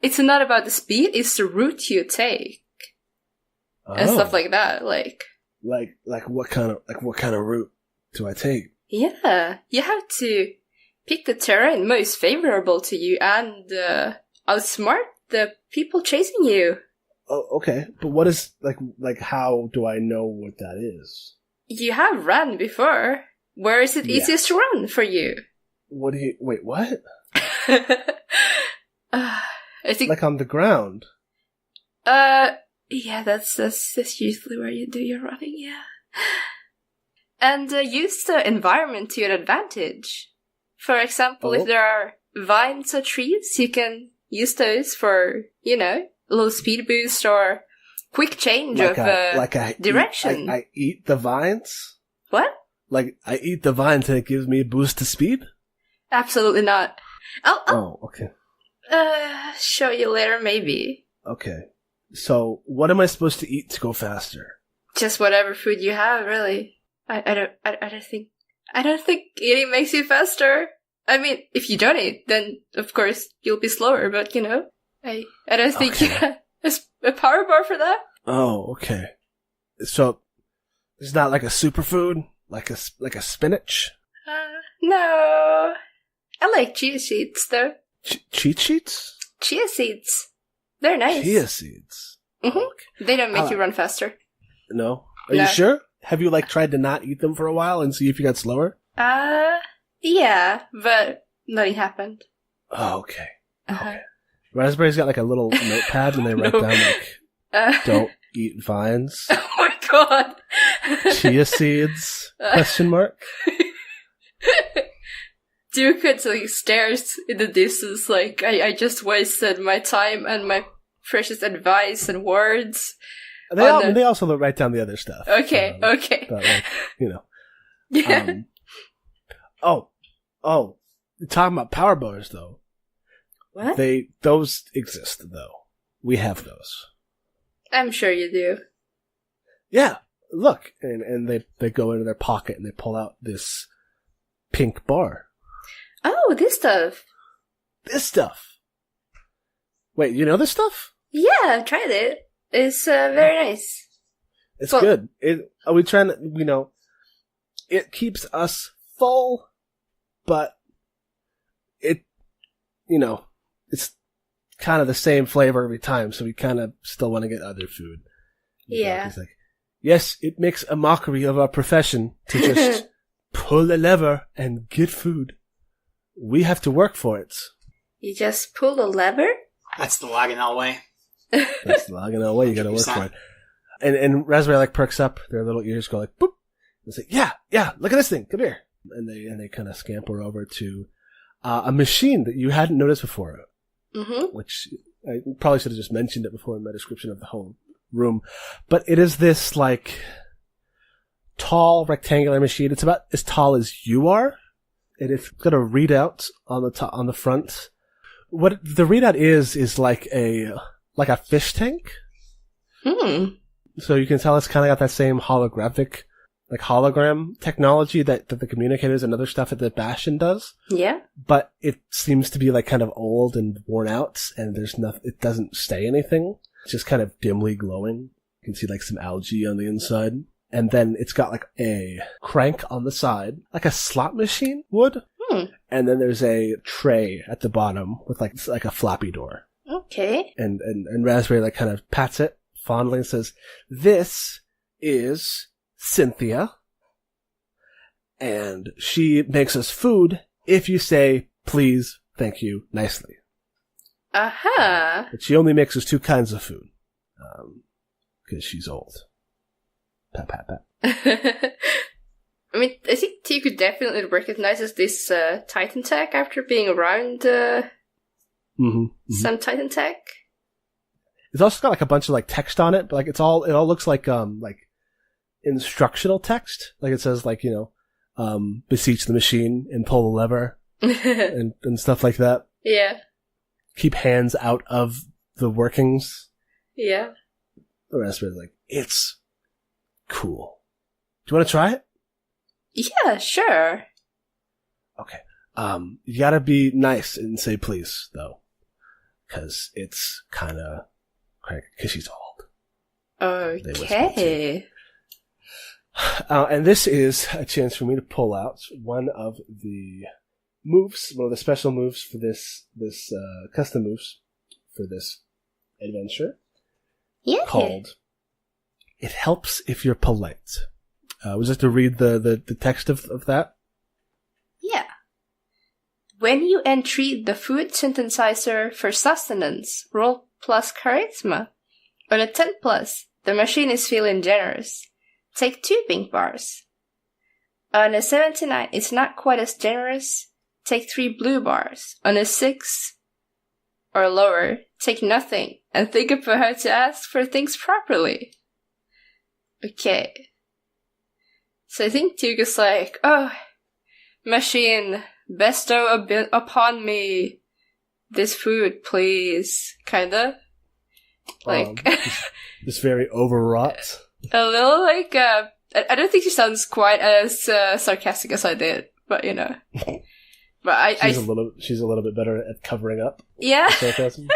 it's not about the speed; it's the route you take and stuff like that. Like what kind of route do I take? Yeah, you have to pick the terrain most favorable to you and outsmart the people chasing you. Oh, okay. But what is like? How do I know what that is? You have run before. Where is it easiest to run for you? Wait, what? I think like on the ground. Yeah, that's usually where you do your running. Yeah, and use the environment to your advantage. For example, if there are vines or trees, you can use those for a little speed boost or quick change of direction. I eat the vines. What? Like, I eat the vines and it gives me a boost to speed? Absolutely not. I'll okay. Show you later, maybe. Okay. So, what am I supposed to eat to go faster? Just whatever food you have, really. I don't think eating makes you faster. I mean, if you don't eat, then of course you'll be slower, but I don't think you have a power bar for that. Oh, okay. So, it's not like a superfood? Like a spinach? No. I like chia seeds, though. Cheat sheets? Chia seeds. They're nice. Chia seeds? Mm-hmm. Okay. They don't make you run faster. No? Are you sure? Have you tried to not eat them for a while and see if you got slower? Yeah, but nothing happened. Oh, okay. Okay. Raspberry's got a little notepad and they write down don't eat vines. Oh my god. Chia seeds? Question mark? Duke stares in the distance I just wasted my time and my precious advice and words. They also write down the other stuff. Okay, okay. But yeah. Talking about power bars though. What? Those exist though. We have those. I'm sure you do. Yeah. Look. And they go into their pocket and they pull out this pink bar. Oh, this stuff. This stuff. Wait, you know this stuff? Yeah, I've tried it. It's very nice. It's good. Are we trying to, it keeps us full, but it's kind of the same flavor every time, so we kind of still want to get other food. Yeah. He's like, yes, it makes a mockery of our profession to just pull a lever and get food. We have to work for it. You just pull a lever? That's the Laganell way. That's the Laganell way. You gotta work for it. And Raspberry perks up. Their little ears go boop. They say, yeah, look at this thing. Come here. And they kind of scamper over to a machine that you hadn't noticed before. Mm-hmm. Which I probably should have just mentioned it before in my description of the whole room. But it is this tall rectangular machine. It's about as tall as you are. And it's got a readout on the front. What the readout is like a fish tank. Hmm. So you can tell it's kind of got that same holographic, like hologram technology that the communicators and other stuff at the Bastion does. Yeah. But it seems to be like kind of old and worn out, and there's nothing. It doesn't say anything. It's just kind of dimly glowing. You can see like some algae on the inside, and then it's got like a crank on the side, like a slot machine would. And then there's a tray at the bottom with like a floppy door. Okay. And Raspberry like kind of pats it fondly and says, "This is Cynthia, and she makes us food if you say please, thank you, nicely." Aha. But she only makes us 2 kinds of food, because she's old. Pat, pat, pat. I mean, I think Tiku definitely recognizes this Titan tech after being around some Titan tech. It's also got like a bunch of like text on it, but like it all looks like instructional text. Like it says like, beseech the machine and pull the lever and stuff like that. Yeah. Keep hands out of the workings. Yeah. The rest of it is like, it's cool. Do you want to try it? Yeah, sure. Okay. You gotta be nice and say please, though. Cause it's kinda cranky, cause she's old. Okay. And this is a chance for me to pull out one of the special moves for this custom moves for this adventure. Yeah. Called It Helps If You're Polite. Would you like to read the text of that? Yeah. When you entreat the food synthesizer for sustenance, roll plus charisma. On a 10 plus, the machine is feeling generous. Take 2 pink bars. On a 79, it's not quite as generous. Take 3 blue bars. On a 6 or lower, take nothing and think about how to ask for things properly. Okay. So I think Tuga's like, "Oh, machine, bestow upon me this food, please." Kinda. Like... this very overwrought. A little like, I don't think she sounds quite as sarcastic as I did, but But she's a little bit better at covering up. Yeah. Sarcasm.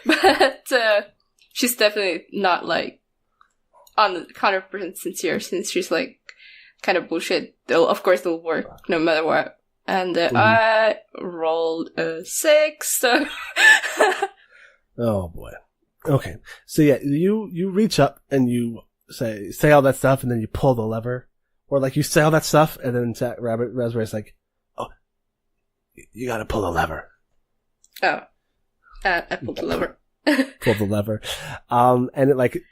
But she's definitely not like on the 100% sincere, since she's like kind of bullshit. Of course it'll work no matter what. And I rolled a 6, so... Oh boy. Okay. So yeah, you reach up and you say all that stuff, and then you pull the lever. Or like you say all that stuff, and then Raspberry's like, "Oh, you gotta pull the lever." Oh. I pulled the lever. Pull the lever. And it like,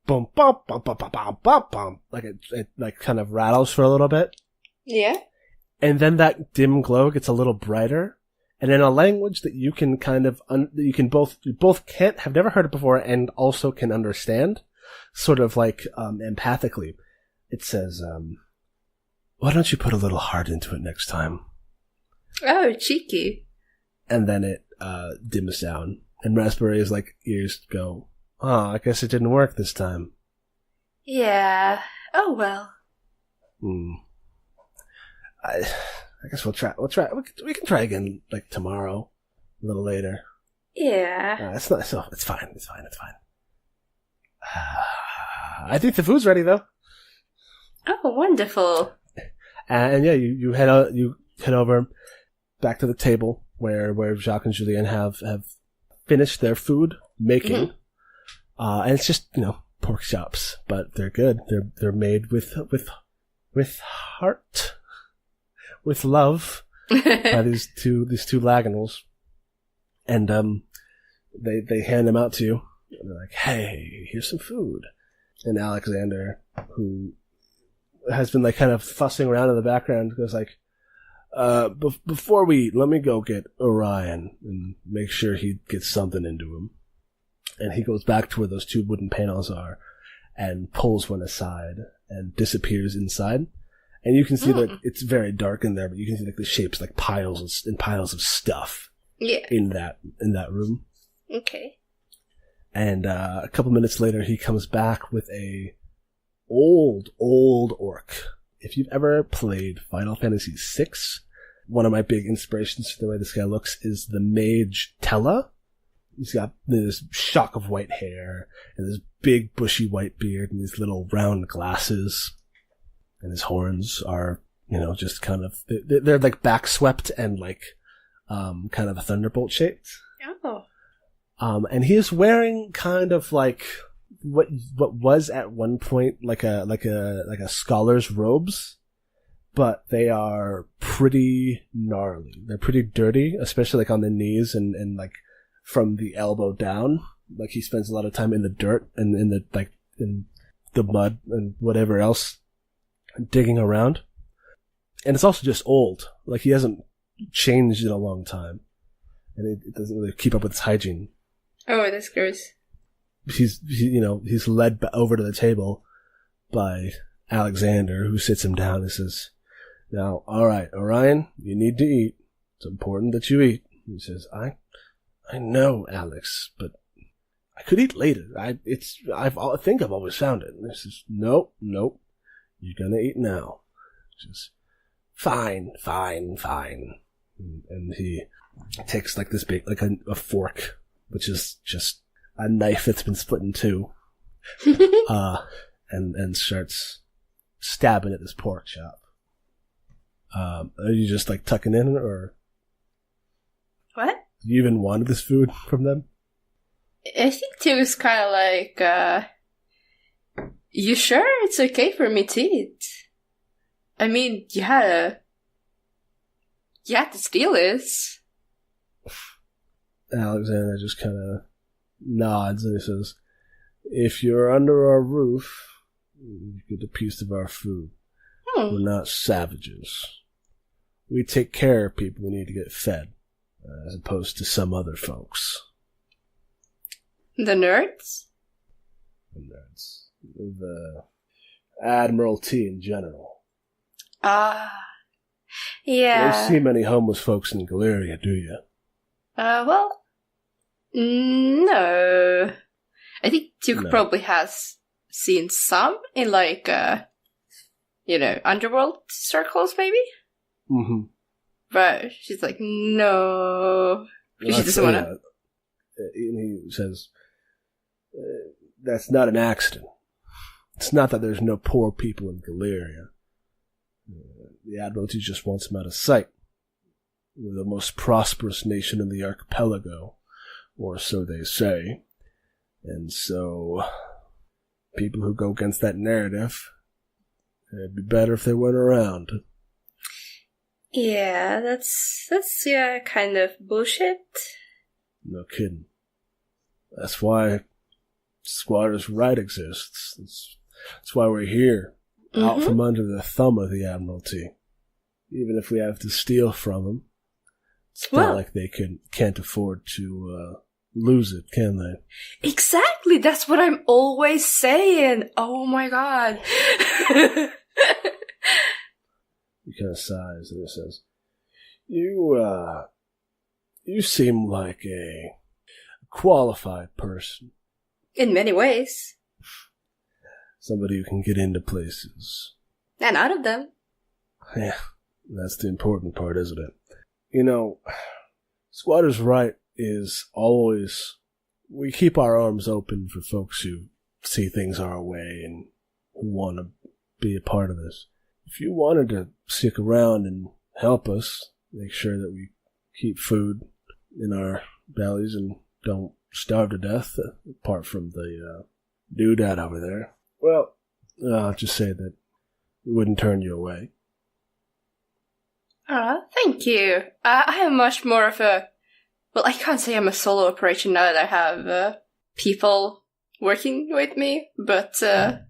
boom, bum, bum, bum, bum, bum, bum, bum. Like it like kind of rattles for a little bit. Yeah. And then that dim glow gets a little brighter. And in a language that you can kind of, you both have never heard it before and also can understand, sort of like, empathically. It says, "Why don't you put a little heart into it next time?" Oh, cheeky. And then it, dims down. And Raspberry's like, ears go, "Oh, I guess it didn't work this time." Yeah. Oh well. I guess we'll try. We can try again, like tomorrow, a little later. Yeah. It's not. So it's fine. It's fine. I think the food's ready though. Oh, wonderful. And yeah, you head over back to the table where Jacques and Julien have finished their food making, and it's just pork chops, but they're good. They're made with heart. With love by these two laganals, and they hand them out to you. And they're like, "Hey, here's some food." And Alexander, who has been like kind of fussing around in the background, goes like, "Before we eat, let me go get Orion and make sure he gets something into him." And he goes back to where those 2 wooden panels are, and pulls one aside and disappears inside. And you can see that it's very dark in there, but you can see like the shapes, like piles and piles of stuff. Yeah. In that room. Okay. And a couple minutes later, he comes back with a old orc. If you've ever played Final Fantasy VI, one of my big inspirations for the way this guy looks is the mage Tella. He's got this shock of white hair and this big bushy white beard and these little round glasses. And his horns are, just kind of, they're like back swept and like, kind of a thunderbolt shaped. Oh. And he is wearing kind of like what was at one point like a scholar's robes, but they are pretty gnarly. They're pretty dirty, especially like on the knees and like from the elbow down. Like he spends a lot of time in the dirt and in the mud and whatever else, digging around. And it's also just old. Like he hasn't changed in a long time, and it doesn't really keep up with his hygiene. Oh, that's gross. He's led over to the table by Alexander, who sits him down and says, "Now, all right, Orion, you need to eat. It's important that you eat." He says, "I know, Alex, but I could eat later. I think I've always found it." And he says, "Nope, you're gonna eat now." He says, Fine. And he takes like this big, like a fork, which is just a knife that's been split in two, and starts stabbing at this pork chop. Are you just like tucking in, or what? Do you even wanted this food from them? I think it was kind of like, you sure it's okay for me to eat? I mean, you had to steal this. Alexander just kind of nods and he says, "If you're under our roof, you get a piece of our food. We're not savages. We take care of people who need to get fed, as opposed to some other folks." The nerds? The nerds. The Admiralty in general. Yeah. You don't see many homeless folks in Galeria, do you? Well, no. I think Duke probably has seen some in like, underworld circles, maybe? Mm-hmm. But she's like, no. She doesn't want to. And he says, "That's not an accident. It's not that there's no poor people in Galeria. The Admiralty just wants them out of sight. We're the most prosperous nation in the archipelago, or so they say. And so, people who go against that narrative, it'd be better if they weren't around." Yeah, that's kind of bullshit. No kidding. That's why Squatter's Right exists. That's why we're here, out from under the thumb of the Admiralty. Even if we have to steal from them, it's not like they can't afford to lose it, can they? Exactly, that's what I'm always saying. Oh my god. He kind of sighs and he says, You seem like a qualified person. In many ways. Somebody who can get into places. And out of them. Yeah, that's the important part, isn't it? Squatter's Right is always, we keep our arms open for folks who see things our way and who want to be a part of this. If you wanted to stick around and help us, make sure that we keep food in our bellies and don't starve to death, apart from the doodad over there, well, I'll just say that we wouldn't turn you away. Thank you. I am much more of a... Well, I can't say I'm a solo operation now that I have people working with me, but I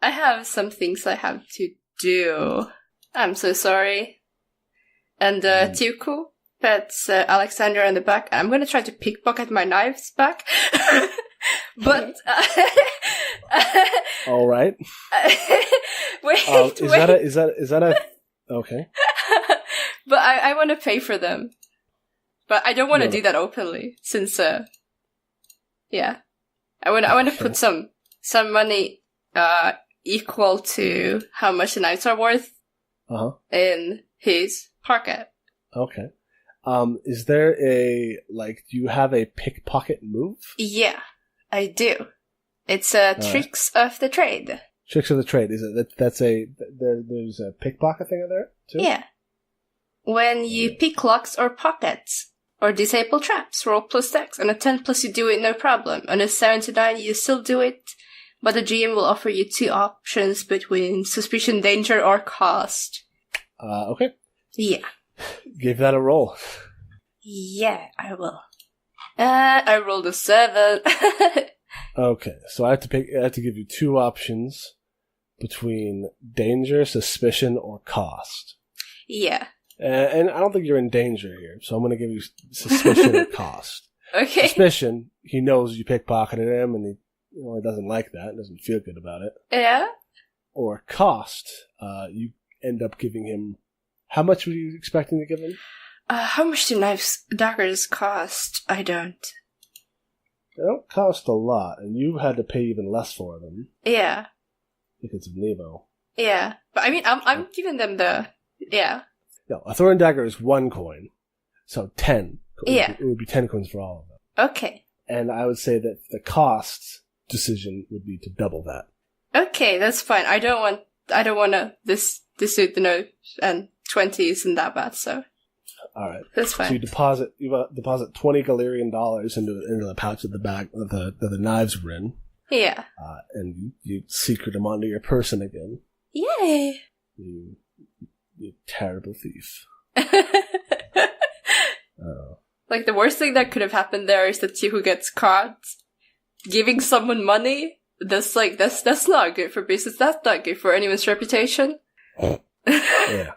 have some things I have to do. I'm so sorry. And Tuku pets Alexander in the back. I'm gonna try to pickpocket my knives back. But... All right. Wait. Is that a... Okay. But I want to pay for them. But I don't want to do that openly, since, yeah. I want to put some money equal to how much the knives are worth in his pocket. Okay. Is there do you have a pickpocket move? Yeah, I do. It's tricks of the trade. Tricks of the trade. Is it that's there's a pickpocket thing in there too? Yeah. When you pick locks or pockets or disable traps, roll +X. On a 10+ you do it no problem. On a 7 to 9 you still do it, but the GM will offer you 2 options between suspicion, danger, or cost. Okay. Yeah. Give that a roll. Yeah, I will. I rolled a 7. Okay, so I have to give you 2 options between danger, suspicion, or cost. Yeah. And I don't think you're in danger here, so I'm going to give you suspicion or cost. Okay. Suspicion, he knows you pickpocketed him, and he doesn't like that, doesn't feel good about it. Yeah. Or cost, you end up giving him... How much were you expecting to give him? How much do daggers cost? I don't. They don't cost a lot, and you had to pay even less for them. Yeah. Because of Nevo. Yeah. But I mean, I'm giving them the... Yeah. No, a throw and dagger is 1 coin, so 10. Yeah. It would be 10 coins for all of them. Okay. And I would say that the cost decision would be to double that. Okay, that's fine. I don't want to dissuade the note, and 20 isn't that bad, so... Alright. That's fine. So you deposit $20 Galarian into the pouch of the bag that the knives were in. Yeah. And you secret them onto your person again. Yay! You terrible thief. Like, the worst thing that could have happened there is that who gets caught giving someone money. That's not good for business. That's not good for anyone's reputation. Yeah,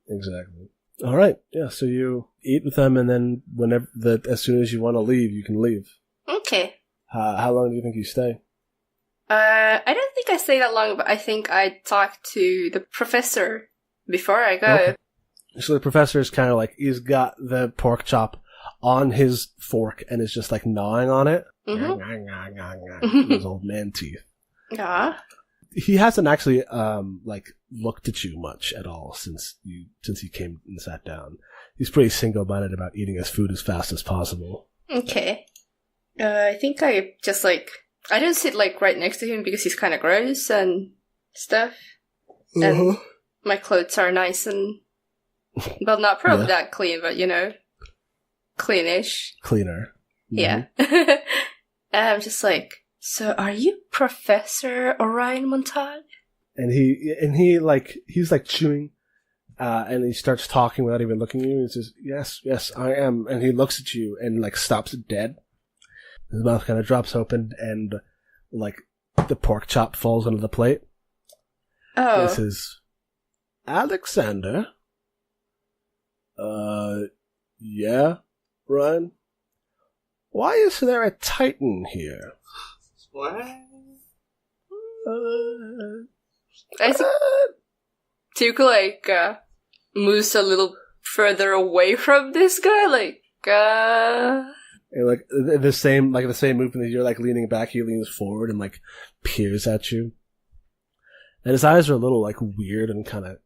exactly. All right. Yeah. So you eat with them, and then as soon as you want to leave, you can leave. Okay. How long do you think you stay? I don't think I stay that long, but I think I talked to the professor before I go. Okay. So the professor is kind of like, he's got the pork chop on his fork and is just like gnawing on it. Mm-hmm. His old man teeth. Yeah. He hasn't actually looked at you much at all since he came and sat down. He's pretty single-minded about eating his food as fast as possible. Okay. I think I just I don't sit right next to him because he's kind of gross and stuff. And my clothes are nice and, well, not probably that clean, but cleanish. Cleaner. Mm-hmm. Yeah. And I'm just so are you Professor Orion Montague? And he's chewing, and he starts talking without even looking at you. He says, "Yes, I am." And he looks at you and stops dead. His mouth kind of drops open, and the pork chop falls onto the plate. Oh. And he says, "Alexander, yeah, Ryan. Why is there a Titan here?" What? I think Tuco moves a little further away from this guy, And the same movement that you're leaning back, he leans forward and peers at you. And his eyes are a little weird and kind of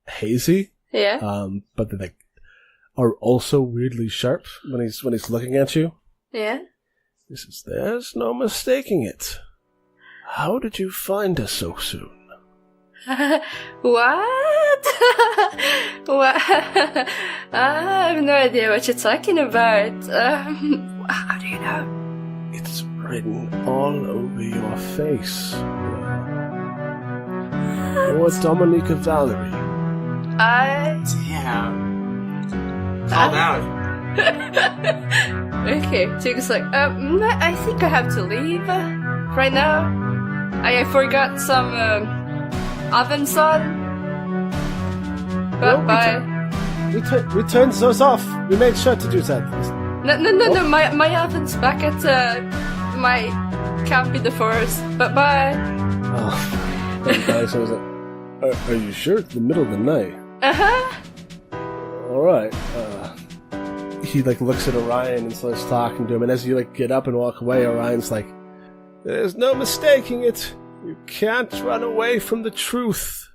hazy. Yeah. But they are also weirdly sharp when he's looking at you. Yeah. He says, "There's no mistaking it. How did you find us so soon?" What? What? I have no idea what you're talking about. How do you know? It's written all over your face. You're Dominica Valerie. Damn. Called out. Okay, Tuco's I think I have to leave right now. I forgot some Avanson. Bye. Return those off. We made sure to do that. No. My oven's back at my camp in the forest. Bye. Oh. The guy says, are you sure it's the middle of the night? All right. He looks at Orion and starts talking to him, and as you get up and walk away, Orion's There's no mistaking it. You can't run away from the truth.